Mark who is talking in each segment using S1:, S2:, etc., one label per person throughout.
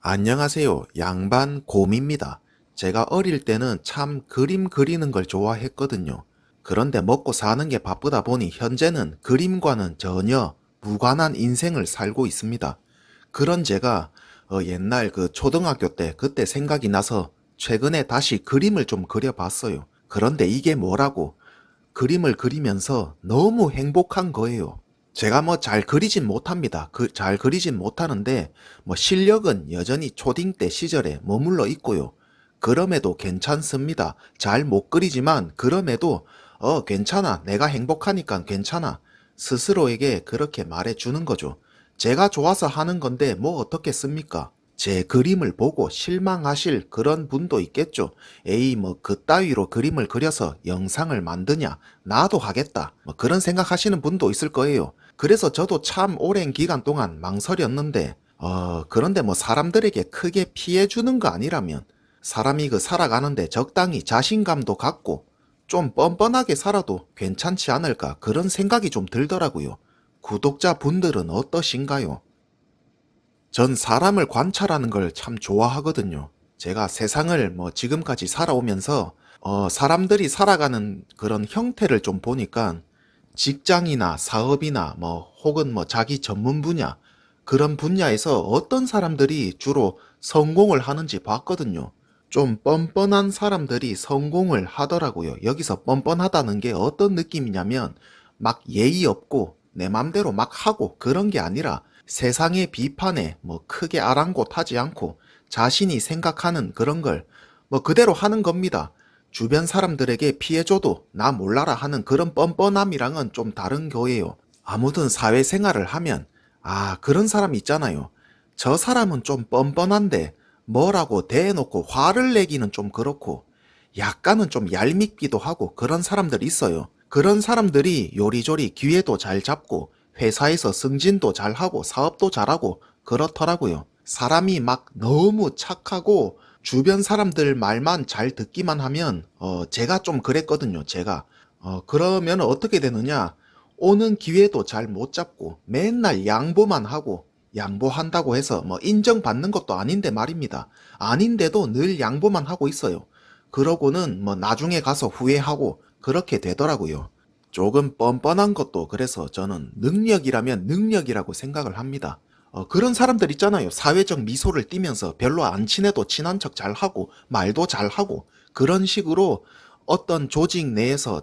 S1: 안녕하세요. 양반 곰입니다. 제가 어릴 때는 참 그림 그리는 걸 좋아했거든요. 그런데 먹고 사는 게 바쁘다 보니 현재는 그림과는 전혀 무관한 인생을 살고 있습니다. 그런 제가 옛날 그 초등학교 때 그때 생각이 나서 최근에 다시 그림을 좀 그려봤어요. 그런데 이게 뭐라고 그림을 그리면서 너무 행복한 거예요. 제가 뭐 잘 그리진 못합니다. 잘 그리진 못하는데 뭐 실력은 여전히 초딩 때 시절에 머물러 있고요. 그럼에도 괜찮습니다. 잘 못 그리지만 그럼에도 괜찮아. 내가 행복하니까 괜찮아. 스스로에게 그렇게 말해 주는 거죠. 제가 좋아서 하는 건데 뭐 어떻겠습니까? 제 그림을 보고 실망하실 그런 분도 있겠죠. 에이, 뭐, 그따위로 그림을 그려서 영상을 만드냐? 나도 하겠다. 뭐 그런 생각하시는 분도 있을 거예요. 그래서 저도 참 오랜 기간 동안 망설였는데, 그런데 뭐 사람들에게 크게 피해 주는 거 아니라면, 사람이 그 살아가는데 적당히 자신감도 갖고, 좀 뻔뻔하게 살아도 괜찮지 않을까? 그런 생각이 좀 들더라고요. 구독자분들은 어떠신가요? 전 사람을 관찰하는 걸 참 좋아하거든요. 제가 세상을 뭐 지금까지 살아오면서 사람들이 살아가는 그런 형태를 좀 보니까 직장이나 사업이나 뭐 혹은 뭐 자기 전문 분야 그런 분야에서 어떤 사람들이 주로 성공을 하는지 봤거든요. 좀 뻔뻔한 사람들이 성공을 하더라고요. 여기서 뻔뻔하다는 게 어떤 느낌이냐면 막 예의 없고 내 맘대로 막 하고 그런 게 아니라 세상의 비판에 뭐 크게 아랑곳하지 않고 자신이 생각하는 그런 걸 뭐 그대로 하는 겁니다. 주변 사람들에게 피해줘도 나 몰라라 하는 그런 뻔뻔함이랑은 좀 다른 거예요. 아무튼 사회생활을 하면 그런 사람 있잖아요. 저 사람은 좀 뻔뻔한데 뭐라고 대놓고 화를 내기는 좀 그렇고 약간은 좀 얄밉기도 하고 그런 사람들 있어요. 그런 사람들이 요리조리 기회도 잘 잡고 회사에서 승진도 잘하고 사업도 잘하고 그렇더라고요. 사람이 막 너무 착하고 주변 사람들 말만 잘 듣기만 하면 제가 좀 그랬거든요. 제가 그러면 어떻게 되느냐? 오는 기회도 잘 못 잡고 맨날 양보만 하고 양보한다고 해서 뭐 인정받는 것도 아닌데 말입니다. 아닌데도 늘 양보만 하고 있어요. 그러고는 뭐 나중에 가서 후회하고 그렇게 되더라고요. 조금 뻔뻔한 것도 그래서 저는 능력이라면 능력이라고 생각을 합니다. 그런 사람들 있잖아요. 사회적 미소를 띠면서 별로 안 친해도 친한 척 잘하고 말도 잘하고 그런 식으로 어떤 조직 내에서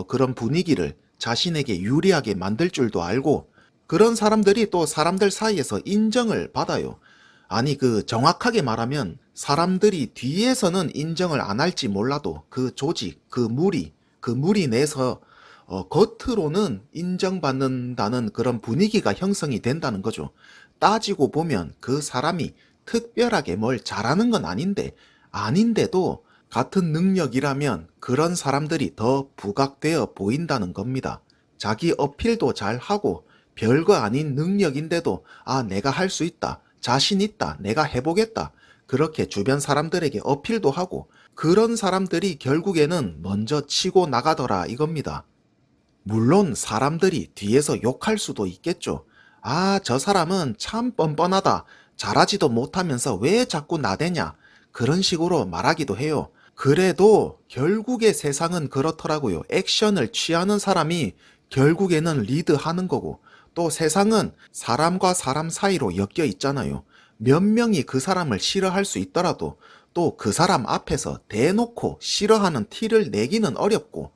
S1: 그런 분위기를 자신에게 유리하게 만들 줄도 알고 그런 사람들이 또 사람들 사이에서 인정을 받아요. 아니 그 정확하게 말하면 사람들이 뒤에서는 인정을 안 할지 몰라도 그 조직, 그 무리 내에서 겉으로는 인정받는다는 그런 분위기가 형성이 된다는 거죠. 따지고 보면 그 사람이 특별하게 뭘 잘하는 건 아닌데도 같은 능력이라면 그런 사람들이 더 부각되어 보인다는 겁니다. 자기 어필도 잘하고 별거 아닌 능력인데도 내가 할 수 있다. 자신 있다. 내가 해보겠다. 그렇게 주변 사람들에게 어필도 하고 그런 사람들이 결국에는 먼저 치고 나가더라 이겁니다. 물론 사람들이 뒤에서 욕할 수도 있겠죠. 저 사람은 참 뻔뻔하다. 잘하지도 못하면서 왜 자꾸 나대냐. 그런 식으로 말하기도 해요. 그래도 결국에 세상은 그렇더라고요. 액션을 취하는 사람이 결국에는 리드하는 거고, 또 세상은 사람과 사람 사이로 엮여 있잖아요. 몇 명이 그 사람을 싫어할 수 있더라도 또 그 사람 앞에서 대놓고 싫어하는 티를 내기는 어렵고,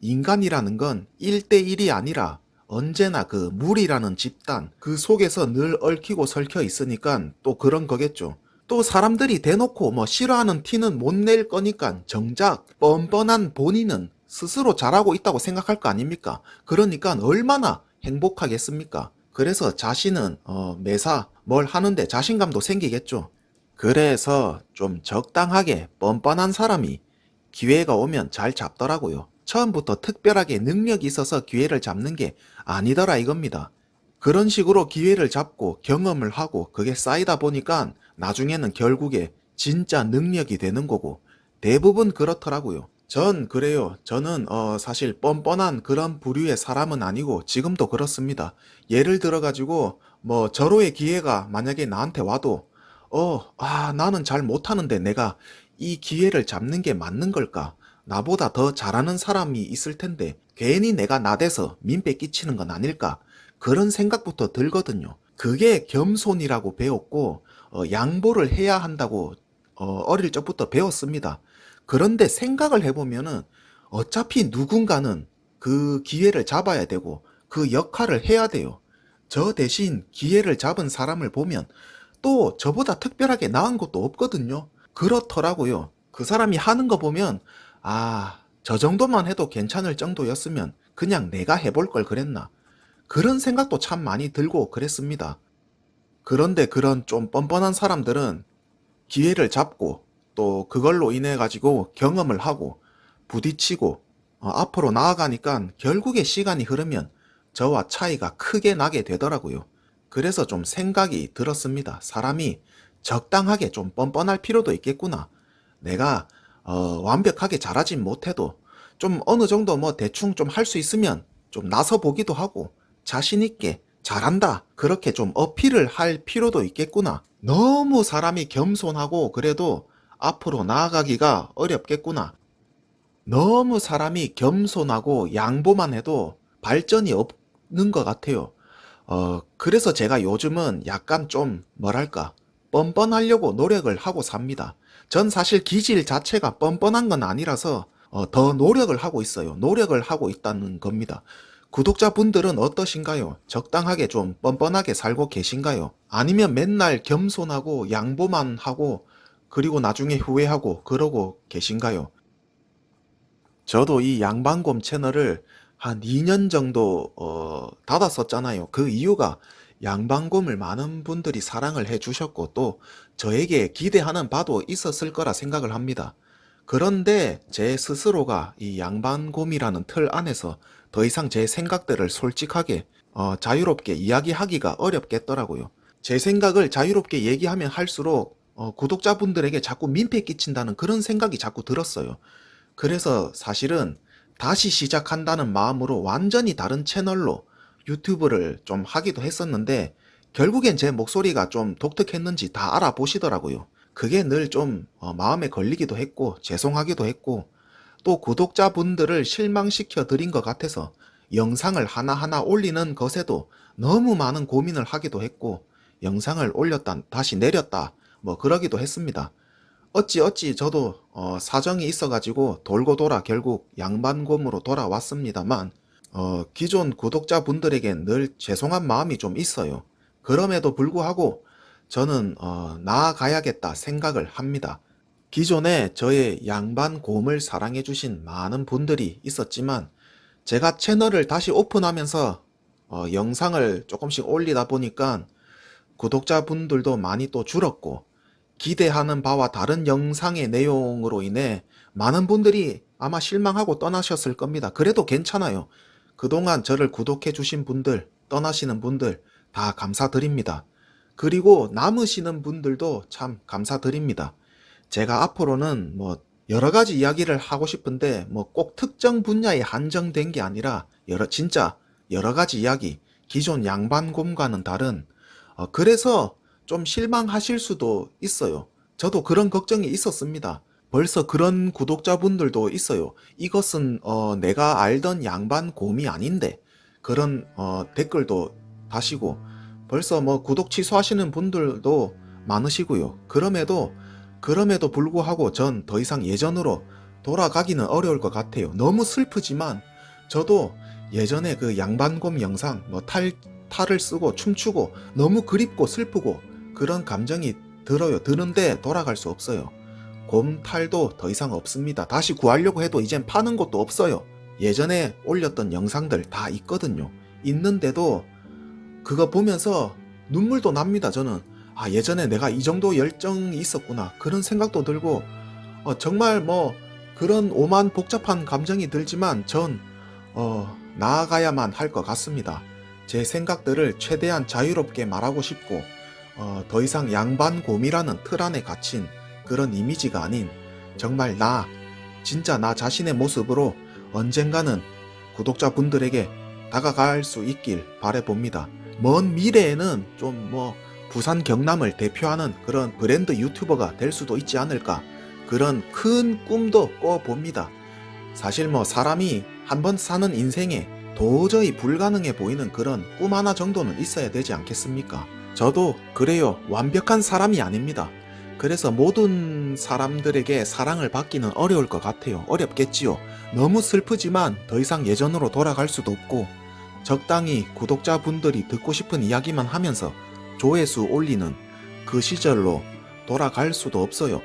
S1: 인간이라는 건 1대1이 아니라 언제나 그 무리라는 집단, 그 속에서 늘 얽히고 설켜 있으니까 또 그런 거겠죠. 또 사람들이 대놓고 뭐 싫어하는 티는 못 낼 거니까 정작 뻔뻔한 본인은 스스로 잘하고 있다고 생각할 거 아닙니까? 그러니까 얼마나 행복하겠습니까? 그래서 자신은 매사 뭘 하는데 자신감도 생기겠죠. 그래서 좀 적당하게 뻔뻔한 사람이 기회가 오면 잘 잡더라고요. 처음부터 특별하게 능력이 있어서 기회를 잡는 게 아니더라 이겁니다. 그런 식으로 기회를 잡고 경험을 하고 그게 쌓이다 보니까 나중에는 결국에 진짜 능력이 되는 거고 대부분 그렇더라고요. 전 그래요. 저는 사실 뻔뻔한 그런 부류의 사람은 아니고 지금도 그렇습니다. 예를 들어 가지고 뭐 절호의 기회가 만약에 나한테 와도 나는 잘 못하는데 내가 이 기회를 잡는 게 맞는 걸까? 나보다 더 잘하는 사람이 있을 텐데 괜히 내가 나대서 민폐 끼치는 건 아닐까? 그런 생각부터 들거든요. 그게 겸손이라고 배웠고 양보를 해야 한다고 어릴 적부터 배웠습니다. 그런데 생각을 해보면은 어차피 누군가는 그 기회를 잡아야 되고 그 역할을 해야 돼요. 저 대신 기회를 잡은 사람을 보면 또 저보다 특별하게 나은 것도 없거든요. 그렇더라고요. 그 사람이 하는 거 보면 저 정도만 해도 괜찮을 정도였으면 그냥 내가 해볼 걸 그랬나. 그런 생각도 참 많이 들고 그랬습니다. 그런데 그런 좀 뻔뻔한 사람들은 기회를 잡고 또 그걸로 인해 가지고 경험을 하고 부딪히고 앞으로 나아가니까 결국에 시간이 흐르면 저와 차이가 크게 나게 되더라고요. 그래서 좀 생각이 들었습니다. 사람이 적당하게 좀 뻔뻔할 필요도 있겠구나. 내가 완벽하게 잘하진 못해도 좀 어느 정도 뭐 대충 좀 할 수 있으면 좀 나서 보기도 하고 자신 있게 잘한다. 그렇게 좀 어필을 할 필요도 있겠구나. 너무 사람이 겸손하고 그래도 앞으로 나아가기가 어렵겠구나. 너무 사람이 겸손하고 양보만 해도 발전이 없는 것 같아요. 그래서 제가 요즘은 약간 좀, 뭐랄까, 뻔뻔하려고 노력을 하고 삽니다. 전 사실 기질 자체가 뻔뻔한 건 아니라서, 더 노력을 하고 있어요. 노력을 하고 있다는 겁니다. 구독자분들은 어떠신가요? 적당하게 좀 뻔뻔하게 살고 계신가요? 아니면 맨날 겸손하고 양보만 하고, 그리고 나중에 후회하고 그러고 계신가요? 저도 이 양반곰 채널을 한 2년 정도 닫았었잖아요. 그 이유가 양반곰을 많은 분들이 사랑을 해주셨고 또 저에게 기대하는 바도 있었을 거라 생각을 합니다. 그런데 제 스스로가 이 양반곰이라는 틀 안에서 더 이상 제 생각들을 솔직하게 자유롭게 이야기하기가 어렵겠더라고요. 제 생각을 자유롭게 얘기하면 할수록 구독자분들에게 자꾸 민폐 끼친다는 그런 생각이 자꾸 들었어요. 그래서 사실은 다시 시작한다는 마음으로 완전히 다른 채널로 유튜브를 좀 하기도 했었는데 결국엔 제 목소리가 좀 독특했는지 다 알아보시더라고요. 그게 늘 좀 마음에 걸리기도 했고 죄송하기도 했고 또 구독자분들을 실망시켜 드린 것 같아서 영상을 하나하나 올리는 것에도 너무 많은 고민을 하기도 했고 영상을 올렸다 다시 내렸다 뭐 그러기도 했습니다. 어찌 저도 사정이 있어가지고 돌고 돌아 결국 양반곰으로 돌아왔습니다만 기존 구독자분들에겐 늘 죄송한 마음이 좀 있어요. 그럼에도 불구하고 저는 나아가야겠다 생각을 합니다. 기존에 저의 양반곰을 사랑해주신 많은 분들이 있었지만 제가 채널을 다시 오픈하면서 영상을 조금씩 올리다 보니까 구독자분들도 많이 또 줄었고 기대하는 바와 다른 영상의 내용으로 인해 많은 분들이 아마 실망하고 떠나셨을 겁니다. 그래도 괜찮아요. 그동안 저를 구독해 주신 분들, 떠나시는 분들 다 감사드립니다. 그리고 남으시는 분들도 참 감사드립니다. 제가 앞으로는 뭐 여러 가지 이야기를 하고 싶은데 뭐 꼭 특정 분야에 한정된 게 아니라 진짜 여러 가지 이야기, 기존 양반곰과는 다른 그래서 좀 실망하실 수도 있어요. 저도 그런 걱정이 있었습니다. 벌써 그런 구독자분들도 있어요. 이것은 내가 알던 양반곰이 아닌데 그런 댓글도 다시고 벌써 뭐 구독 취소하시는 분들도 많으시고요. 그럼에도 불구하고 전 더 이상 예전으로 돌아가기는 어려울 것 같아요. 너무 슬프지만 저도 예전에 그 양반곰 영상 뭐 탈을 쓰고 춤추고 너무 그립고 슬프고 그런 감정이 들어요. 드는데 돌아갈 수 없어요. 곰탈도 더 이상 없습니다. 다시 구하려고 해도 이젠 파는 곳도 없어요. 예전에 올렸던 영상들 다 있거든요. 있는데도 그거 보면서 눈물도 납니다. 저는 예전에 내가 이 정도 열정이 있었구나 그런 생각도 들고 정말 뭐 그런 오만 복잡한 감정이 들지만 전 나아가야만 할 것 같습니다. 제 생각들을 최대한 자유롭게 말하고 싶고 더 이상 양반곰이라는 틀 안에 갇힌 그런 이미지가 아닌 정말 진짜 나 자신의 모습으로 언젠가는 구독자분들에게 다가갈 수 있길 바라봅니다. 먼 미래에는 좀 부산 경남을 대표하는 그런 브랜드 유튜버가 될 수도 있지 않을까, 그런 큰 꿈도 꿔봅니다. 사실 사람이 한번 사는 인생에 도저히 불가능해 보이는 그런 꿈 하나 정도는 있어야 되지 않겠습니까? 저도 그래요. 완벽한 사람이 아닙니다. 그래서 모든 사람들에게 사랑을 받기는 어려울 것 같아요. 어렵겠지요. 너무 슬프지만 더 이상 예전으로 돌아갈 수도 없고, 적당히 구독자분들이 듣고 싶은 이야기만 하면서 조회수 올리는 그 시절로 돌아갈 수도 없어요.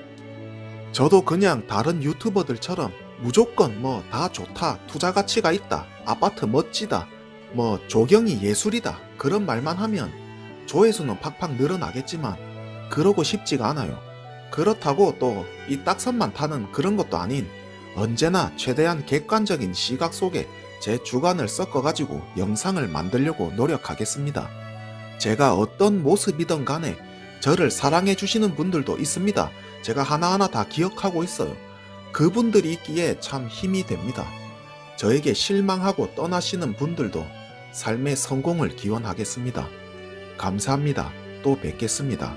S1: 저도 그냥 다른 유튜버들처럼 무조건 다 좋다, 투자 가치가 있다, 아파트 멋지다, 조경이 예술이다, 그런 말만 하면 조회수는 팍팍 늘어나겠지만 그러고 싶지가 않아요. 그렇다고 또 이 딱선만 타는 그런 것도 아닌, 언제나 최대한 객관적인 시각 속에 제 주관을 섞어가지고 영상을 만들려고 노력하겠습니다. 제가 어떤 모습이든 간에 저를 사랑해 주시는 분들도 있습니다. 제가 하나하나 다 기억하고 있어요. 그분들이 있기에 참 힘이 됩니다. 저에게 실망하고 떠나시는 분들도 삶의 성공을 기원하겠습니다. 감사합니다. 또 뵙겠습니다.